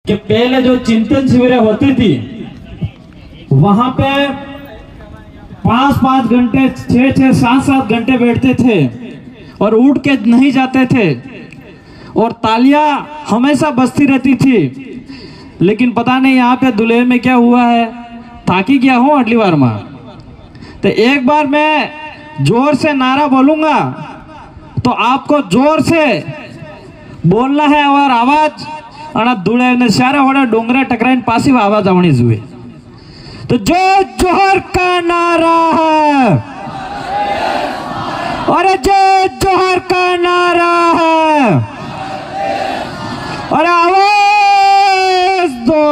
कि पहले जो चिंतन शिविरें होती थी वहां पे 5-5 घंटे 6-6 7-7 घंटे बैठते थे और उठ के नहीं जाते थे और तालियां हमेशा बजती रहती थी। लेकिन पता नहीं यहाँ पे दुल्हे में क्या हुआ है, थाकी गया हूँ अगली बार में। तो एक बार मैं जोर से नारा बोलूंगा तो आपको जोर से बोलना है और आवाज અને ધૂળે ને સારા હોડે ડોંગરા ટકરાઈને પાછી આવાજ આવણી જોઈએ। तो जो जोहर का नारा है, अरे जो जोहर का नारा है, अरे आवाज दो।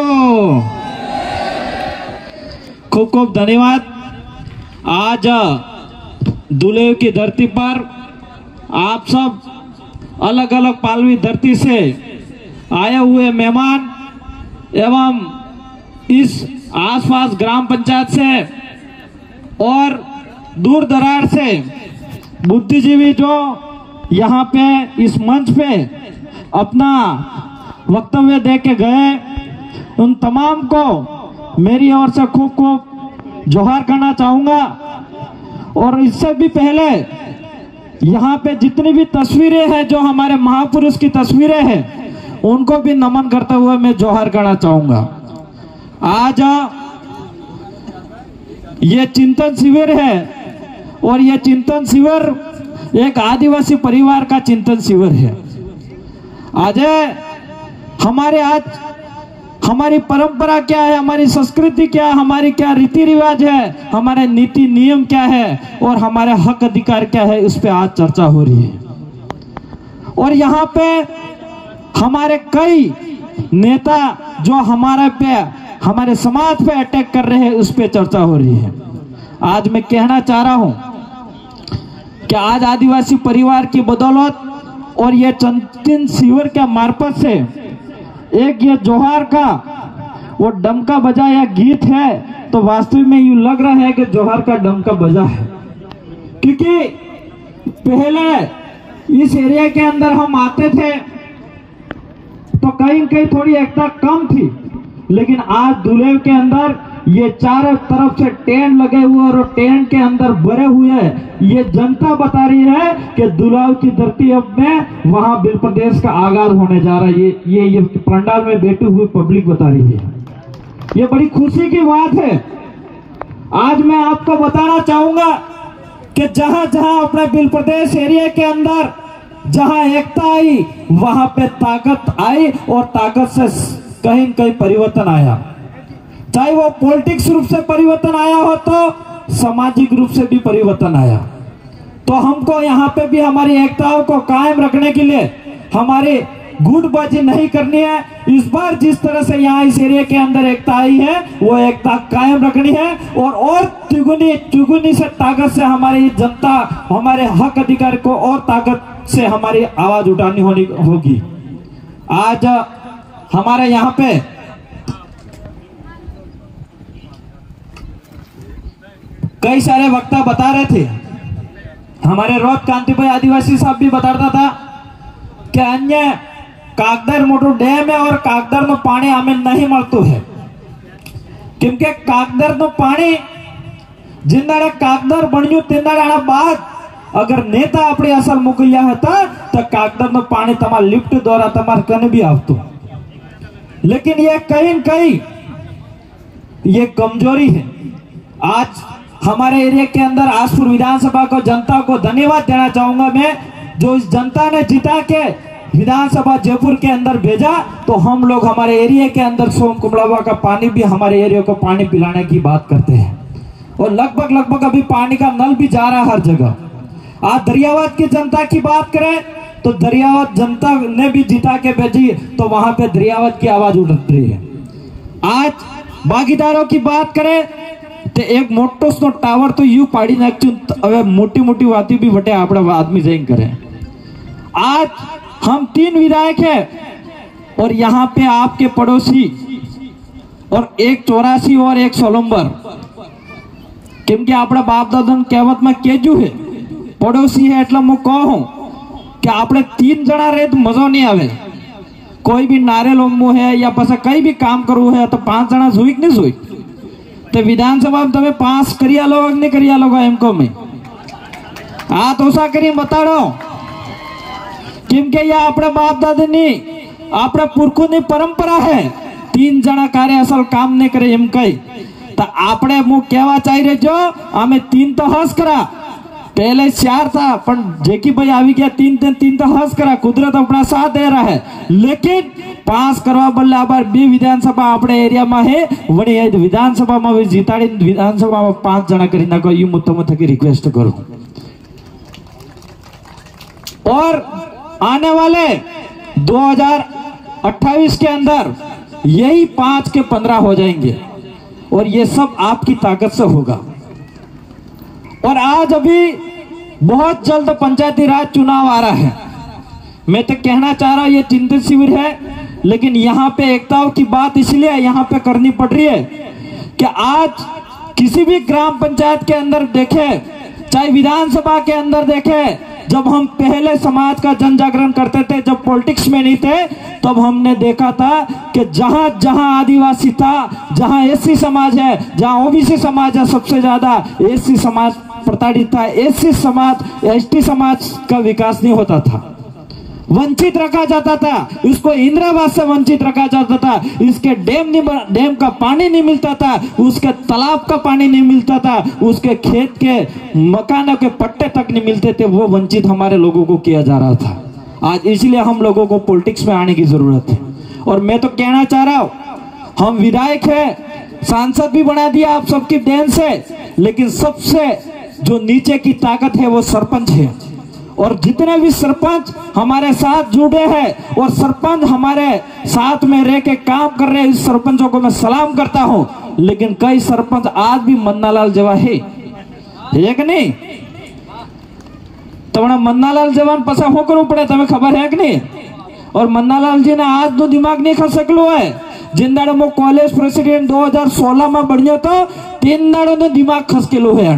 खूब खूब धन्यवाद। आज दुलेव की धरती पर आप सब अलग अलग पालवी धरती से आए हुए मेहमान एवं इस आसपास ग्राम पंचायत से और दूर दरार से बुद्धिजीवी जो यहाँ पे इस मंच पे अपना वक्तव्य दे के गए, उन तमाम को मेरी ओर से खूब खूब जोहार करना चाहूंगा। और इससे भी पहले यहाँ पे जितनी भी तस्वीरें हैं जो हमारे महापुरुष की तस्वीरें हैं उनको भी नमन करते हुए मैं जोहार करना चाहूंगा। आज ये चिंतन शिविर है और ये चिंतन शिविर एक आदिवासी परिवार का चिंतन शिविर है। आज हमारी परंपरा क्या है, हमारी संस्कृति क्या है, हमारी क्या रीति रिवाज है, हमारे नीति नियम क्या है और हमारे हक अधिकार क्या है, इस पे आज चर्चा हो रही है। और यहाँ पे हमारे कई नेता जो हमारे समाज पे अटैक कर रहे हैं उस पे चर्चा हो रही है। आज मैं कहना चाह रहा हूं कि आज आदिवासी परिवार की बदौलत और ये चिंतन शिविर के मार्फत से एक ये जोहार का वो डमका बजाया गीत है, तो वास्तविक में यूं लग रहा है कि जोहार का डमका बजा है। क्योंकि पहले इस एरिया के अंदर हम आते थे तो कहीं कहीं थोड़ी एकता कम थी, लेकिन आज दुलेव के अंदर ये चारों तरफ से टेंट लगे हुए और टेंट के अंदर भरे हुए हैं। ये जनता बता रही है कि दुलेव की धरती अब में वहां बिल प्रदेश का आगाज होने जा रहा है। ये पंडाल में बैठी हुई पब्लिक बता रही है। ये बड़ी खुशी की बात है। आज मैं आपको बताना चाहूंगा कि जहां जहां अपने बिल प्रदेश एरिया के अंदर जहां एकता आई वहां पे ताकत आई और ताकत से कहीं कहीं परिवर्तन आया। चाहे वो पॉलिटिक्स रूप से परिवर्तन आया हो तो सामाजिक रूप से भी परिवर्तन आया। तो हमको यहाँ पे भी हमारी एकताओं को कायम रखने के लिए हमारी गुटबाजी नहीं करनी है। इस बार जिस तरह से यहाँ इस एरिया के अंदर एकता आई है वो एकता कायम रखनी है और चुगुनी से ताकत से हमारी जनता हमारे हक अधिकार को और ताकत से हमारी आवाज उठानी होगी। आज हमारे यहाँ पे कई सारे वक्ता बता रहे थे। हमारे रोज कांतिभाई आदिवासी साहब भी बताता था कि अन्य कागदर मोटू डैम है और कागदर नो पानी हमें नहीं મળતું है, क्योंकि कागदर नो पानी जिंदाड़ा कागदर बन्यू तेंदाड़ा बाद अगर नेता अपनी असल मोकल्या હતા तो कागदर नो पानी तमार लिफ्ट द्वारा तमार कने भी आवतो। लेकिन ये कहीं न कहीं ये कमजोरी है। आज हमारे एरिया के अंदर आसपुर विधानसभा को जनता को धन्यवाद देना चाहूंगा मैं, जो इस जनता ने जिता के विधानसभा जयपुर के अंदर भेजा। तो हम लोग हमारे एरिया के अंदर सोम कुमड़ावा का पानी भी हमारे एरिया को पानी पिलाने की बात करते हैं और लगभग अभी पानी का नल भी जा रहा है हर जगह। आज दरियावाद की जनता की बात करें तो दरियावाद जनता ने भी जिता के भेजी तो वहां पे दरियावाद की आवाज उठ रही है। आज भागीदारों की बात करें तो एक मोटो सो टावर तो यू पाड़ी नाख्यु હવે मोटी मोटी बातें भी बटे આપણે आदमी जैन करें। आज हम 3 विधायक हैं और यहाँ पे आपके पड़ोसी और एक 84 और एक सोलंबर, क्योंकि अपना बाप दादा कहवत में केजू है पड़ोसी है એટલે હું કહું कि આપણે 3 જણા રહે તો મજો નહીં આવે। कोई भी नारियल ओमू है या पसा कई भी काम करू है तो 5 जना सुई नहीं सुई तो विधानसभा में તમે पास करिया लोग नहीं करिया लोग एमको में आ तो सा करी बताड़ो केम के या अपने बाप दादा अपने पुरखों की परंपरा है 3 जना कार्य असल काम नहीं करे एम कई तो आपने मु कहवा चाहिए जो हमें 3 तो हंस करा पहले 4 था पर जेकी भाई आवी गया 3 तो हंस करा कुदरत अपना साथ दे रहा है लेकिन पास करवा बल्ले आबार बी विधानसभा अपने एरिया में है वही विधानसभा में जीताड़ी विधानसभा में 5 जना करी ना यू मुत्तम थकी रिक्वेस्ट करूं और आने वाले 2028 के अंदर यही 5 के 15 हो जाएंगे और ये सब आपकी ताकत से होगा। और आज अभी बहुत जल्द पंचायती राज चुनाव आ रहा है। मैं तो कहना चाह रहा हूं ये चिंतित शिविर है लेकिन यहाँ पे एकताओं की बात इसलिए यहाँ पे करनी पड़ रही है कि आज किसी भी ग्राम पंचायत के अंदर देखे चाहे विधानसभा के अंदर देखे जब हम पहले समाज का जन जागरण करते थे जब पॉलिटिक्स में नहीं थे तब हमने देखा था कि जहां जहां आदिवासी था जहां एससी समाज है जहां ओबीसी समाज है सबसे ज्यादा एससी समाज प्रताड़ित था। एससी समाज एसटी समाज का विकास नहीं होता था वंचित रखा जाता था उसको इंदिरावास से वंचित रखा जाता था इसके डैम का पानी नहीं मिलता था उसके तालाब का पानी नहीं मिलता था उसके खेत के मकानों के पट्टे तक नहीं मिलते थे वो वंचित हमारे लोगों को किया जा रहा था। आज इसलिए हम लोगों को पॉलिटिक्स में आने की जरूरत है और मैं तो कहना चाह रहा हूं हम विधायक है सांसद भी बना दिया आप सबकी देन से लेकिन सबसे जो नीचे की ताकत है वो सरपंच है और जितने भी सरपंच हमारे साथ जुड़े हैं और सरपंच हमारे साथ में रह के काम कर रहे हैं इस सरपंचों को मैं सलाम करता हूं लेकिन कई सरपंच आज भी मन्नालाल जवा है कि नहीं तो मन्नालाल जवान पसा हो करू पड़े तुम्हें खबर है कि नहीं और मन्नालाल जी ने आज तो दिमाग नहीं खा सकलो है जिन दाड़ो मो कॉलेज प्रेसिडेंट 2016 में बढ़िया तो 3 दाड़ो ने दिमाग खस के लो है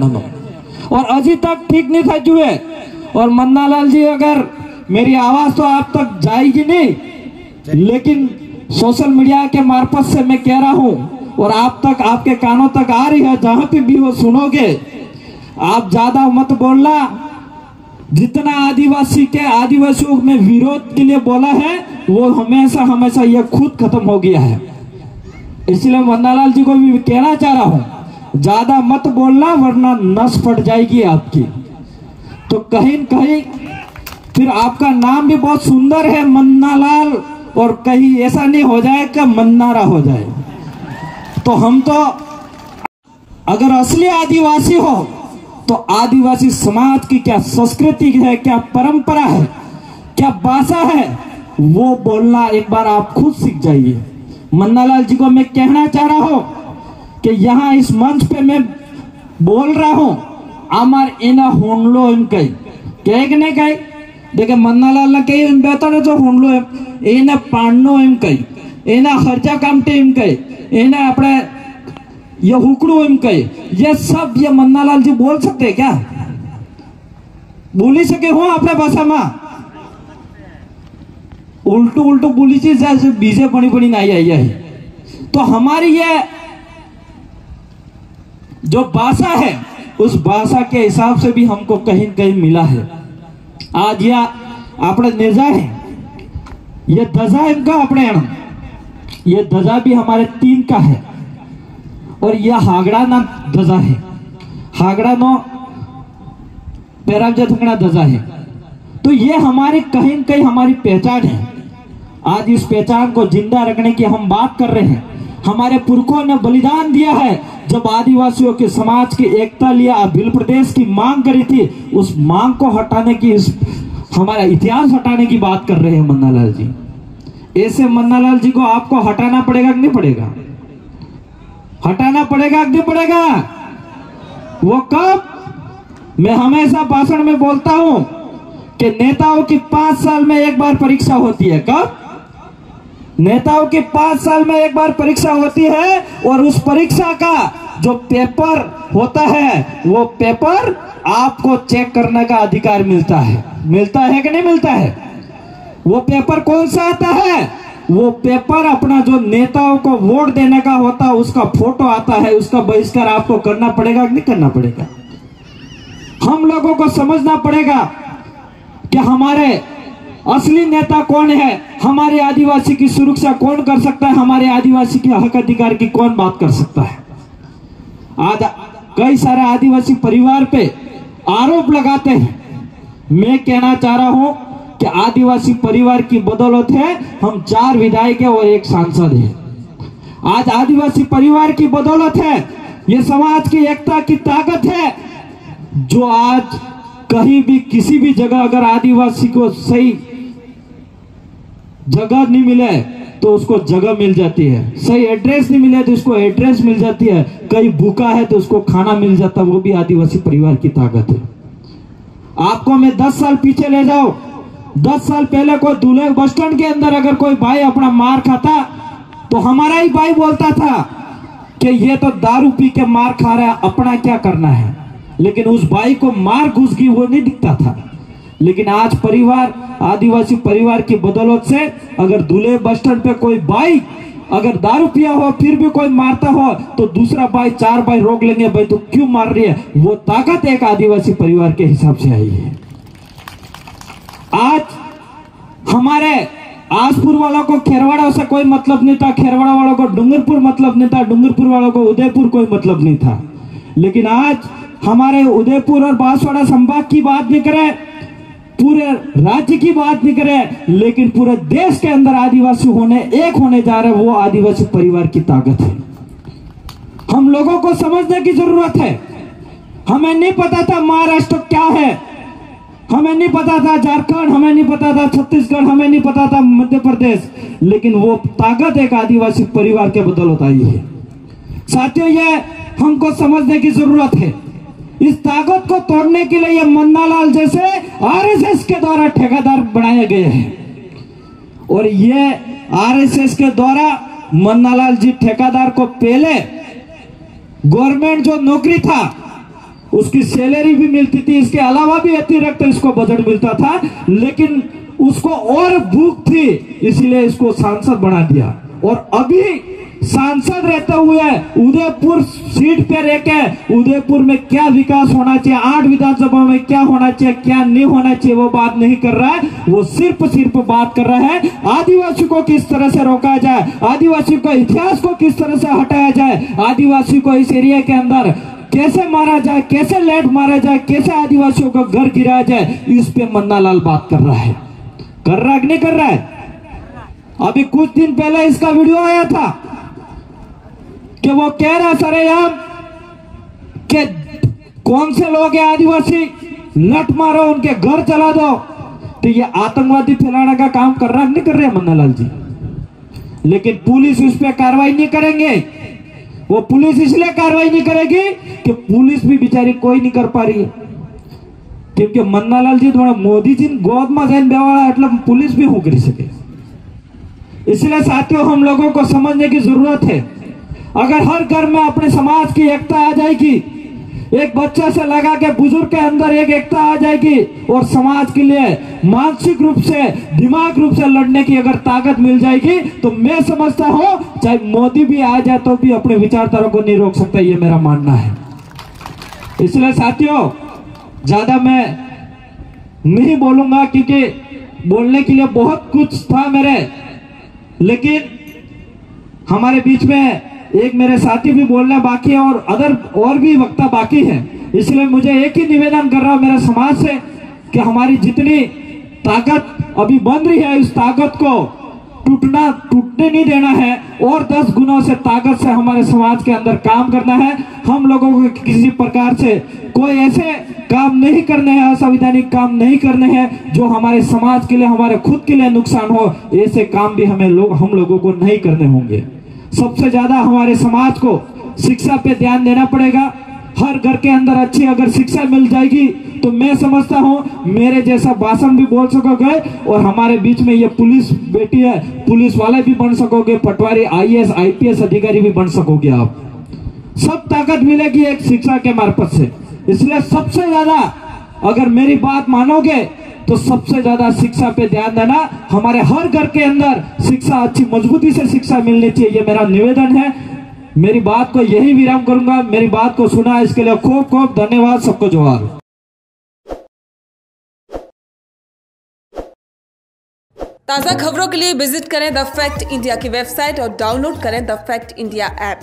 और अभी तक ठीक नहीं था जुए और मन्नालाल जी अगर मेरी आवाज तो आप तक जाएगी नहीं लेकिन सोशल मीडिया के मार्फत से मैं कह रहा हूं और आप तक आपके कानों तक आ रही है जहां पे भी वो सुनोगे आप ज्यादा मत बोलना जितना आदिवासियों में विरोध के लिए बोला है वो हमेशा ये खुद खत्म हो गया है। इसलिए मन्नालाल जी को भी कहना चाह रहा हूं ज्यादा मत बोलना वरना नस फट जाएगी आपकी तो कहीं न कहीं फिर आपका नाम भी बहुत सुंदर है मन्नालाल और कहीं ऐसा नहीं हो जाए कि मन्नारा हो जाए तो हम तो अगर असली आदिवासी हो तो आदिवासी समाज की क्या संस्कृति है क्या परंपरा है क्या भाषा है वो बोलना एक बार आप खुद सीख जाइए। मन्नालाल जी को मैं कहना चाह रहा हूं कि यहाँ इस मंच पे मैं बोल रहा हूं आमार एना होंडलो एम कई कहे कि नहीं कही देखे मन्नालाल ने कही बेहतर जो होंडलो एम एना पाणनो एम कही एना खर्चा कामटे एम कही एना अपने ये हुकड़ो एम कही ये सब ये मन्नालाल जी बोल सकते हैं क्या बोली सके हो अपने भाषा में उल्टू बोली चीज बीजे बड़ी नहीं आई है तो हमारी ये जो भाषा है उस भाषा के हिसाब से भी हमको कहीं न कहीं मिला है। आज यह अपने नेजा है ये दजा इनका अपने ये दजा भी हमारे 3 का है और यह हागड़ा ना दजा है हागड़ा नो पेरावजा थंगड़ा दजा है तो ये हमारी कहीं न कहीं हमारी पहचान है। आज इस पहचान को जिंदा रखने की हम बात कर रहे हैं। हमारे पुरखों ने बलिदान दिया है जब आदिवासियों के समाज की एकता लिया भिल प्रदेश की मांग करी थी उस मांग को हटाने की हमारा इतिहास हटाने की बात कर रहे हैं मन्नालाल जी। ऐसे मन्नालाल जी को आपको हटाना पड़ेगा कि नहीं पड़ेगा हटाना पड़ेगा कि नहीं पड़ेगा वो कब मैं हमेशा भाषण में बोलता हूं कि नेताओं की 5 साल में एक बार परीक्षा होती है। कब नेताओं की 5 साल में एक बार परीक्षा होती है और उस परीक्षा का जो पेपर होता है वो पेपर आपको चेक करने का अधिकार मिलता है कि नहीं मिलता है वो पेपर कौन सा आता है वो पेपर अपना जो नेताओं को वोट देने का होता है उसका फोटो आता है, उसका बहिष्कार आपको करना पड़ेगा कि नहीं करना पड़ेगा? हम लोगों को समझना पड़ेगा कि हमारे असली नेता कौन है, हमारे आदिवासी की सुरक्षा कौन कर सकता है, हमारे आदिवासी के हक अधिकार की कौन बात कर सकता है। आज कई सारे आदिवासी परिवार पे आरोप लगाते हैं। मैं कहना चाह रहा हूं कि आदिवासी परिवार की बदौलत है हम 4 विधायक और 1 सांसद है। आज आदिवासी परिवार की बदौलत है, ये समाज की एकता की ताकत है, जो आज कहीं भी किसी भी जगह अगर आदिवासी को सही जगह नहीं मिले तो उसको जगह मिल जाती है, सही एड्रेस नहीं मिले तो उसको एड्रेस मिल जाती है, कहीं भूखा है तो उसको खाना मिल जाता है। वो भी आदिवासी परिवार की ताकत है। आपको मैं 10 साल पीछे ले जाऊं, 10 साल पहले कोई दूल्हे बस स्टैंड के अंदर अगर कोई भाई अपना मार खाता तो हमारा ही भाई बोलता था कि ये तो दारू पी के मार खा रहा है, अपना क्या करना है। लेकिन उस भाई को मार घुस गई वो नहीं दिखता था। लेकिन आज परिवार, आदिवासी परिवार की बदौलत से अगर दूल्हे बस स्टैंड पे कोई भाई अगर दारू पिया हो फिर भी कोई मारता हो तो दूसरा भाई 4 भाई रोक लेंगे, भाई तो क्यों मार रही है। वो ताकत एक आदिवासी परिवार के हिसाब से आई है। आज हमारे आसपुर वालों को खेरवाड़ा से कोई मतलब नहीं था, खेरवाड़ा वालों को डूंगरपुर मतलब नहीं था, डूंगरपुर वालों को उदयपुर कोई मतलब नहीं था। लेकिन आज हमारे उदयपुर और बांसवाड़ा संभाग की बात नहीं करें, पूरे राज्य की बात नहीं करें, लेकिन पूरे देश के अंदर आदिवासी एक होने जा रहे हैं, वो आदिवासी परिवार की ताकत है। हम लोगों को समझने की जरूरत है। हमें नहीं पता था महाराष्ट्र क्या है, हमें नहीं पता था झारखंड, हमें नहीं पता था छत्तीसगढ़, हमें नहीं पता था मध्य प्रदेश, लेकिन वो ताकत एक आदिवासी परिवार के बदौलत आई है। साथियों, ये हमको समझने की जरूरत है। इस ताकत को तोड़ने के लिए ये मन्नालाल जैसे आरएसएस के द्वारा ठेकेदार बनाए गए हैं। और ये आरएसएस के द्वारा मन्नालाल जी ठेकेदार को पहले गवर्नमेंट जो नौकरी था उसकी सैलरी भी मिलती थी, इसके अलावा भी अतिरिक्त इसको बजट मिलता था, लेकिन उसको और भूख थी इसलिए इसको सांसद बना दिया। और अभी सांसद रहते हुए उदयपुर सीट पे रहकर उदयपुर में क्या विकास होना चाहिए, 8 विधानसभा में क्या होना चाहिए, क्या नहीं होना चाहिए, वो बात नहीं कर रहा है। वो सिर्फ बात कर रहा है आदिवासी को किस तरह से रोका जाए, आदिवासी को इतिहास को किस तरह से हटाया जाए, आदिवासी को इस एरिया के अंदर कैसे मारा जाए, कैसे लैंड मारा जाए, कैसे आदिवासियों का घर गिराया जाए, इस पे मन्नालाल बात कर रहा है। कर रहा है कि नहीं कर रहा है? अभी कुछ दिन पहले इसका वीडियो आया था कि वो कह रहा सरेआम कि कौन से लोग हैं आदिवासी, लट मारो, उनके घर चला दो। तो ये आतंकवादी फैलाने का काम कर रहा है नहीं कर रहे मन्नालाल जी। लेकिन पुलिस उस पर कार्रवाई नहीं करेंगे। वो पुलिस इसलिए कार्रवाई नहीं करेगी कि पुलिस भी बेचारी कोई नहीं कर पा रही है, क्योंकि मन्नालाल जी थोड़ा मोदी जी गोद में जैन बेवाड़ा એટલે पुलिस भी हो कर सके। इसलिए साथियों, हम लोगों को समझने की जरूरत है। अगर हर घर में अपने समाज की एकता आ जाएगी, एक बच्चा से लगा के बुजुर्ग के अंदर एक एकता आ जाएगी और समाज के लिए मानसिक रूप से, दिमाग रूप से लड़ने की अगर ताकत मिल जाएगी, तो मैं समझता हूं चाहे मोदी भी आ जाए तो भी अपने विचारधारा को नहीं रोक सकता, ये मेरा मानना है। इसलिए साथियों, ज्यादा मैं नहीं बोलूंगा क्योंकि बोलने के लिए बहुत कुछ था मेरे, लेकिन हमारे बीच में एक मेरे साथी भी बोलना बाकी है और भी वक्ता बाकी है। इसलिए मुझे एक ही निवेदन कर रहा हूं मेरे समाज से कि हमारी जितनी ताकत अभी बन रही है, इस ताकत को टूटने नहीं देना है और 10 गुना से ताकत से हमारे समाज के अंदर काम करना है। हम लोगों को किसी प्रकार से कोई ऐसे काम नहीं करने हैं, असंवैधानिक काम नहीं करने हैं जो हमारे समाज के लिए, हमारे खुद के लिए नुकसान हो। ऐसे काम भी हम लोगों को नहीं करने होंगे। सबसे ज्यादा हमारे समाज को शिक्षा पे ध्यान देना पड़ेगा। हर घर के अंदर अच्छी अगर शिक्षा मिल जाएगी तो मैं समझता हूं मेरे जैसा भाषण भी बोल सकोगे और हमारे बीच में ये पुलिस बेटी है, पुलिस वाले भी बन सकोगे, पटवारी, IAS, IPS अधिकारी भी बन सकोगे। आप सब ताकत मिलेगी एक शिक्षा के मार्फत से। इसलिए सबसे ज्यादा अगर मेरी बात मानोगे तो सबसे ज्यादा शिक्षा पे ध्यान देना। हमारे हर घर के अंदर शिक्षा अच्छी मजबूती से शिक्षा मिलनी चाहिए, ये मेरा निवेदन है। मेरी बात को यही विराम करूंगा। मेरी बात को सुना इसके लिए खूब खूब धन्यवाद। सबको जोहार। ताज़ा खबरों के लिए विजिट करें द फैक्ट इंडिया की वेबसाइट और डाउनलोड करें द फैक्ट इंडिया ऐप।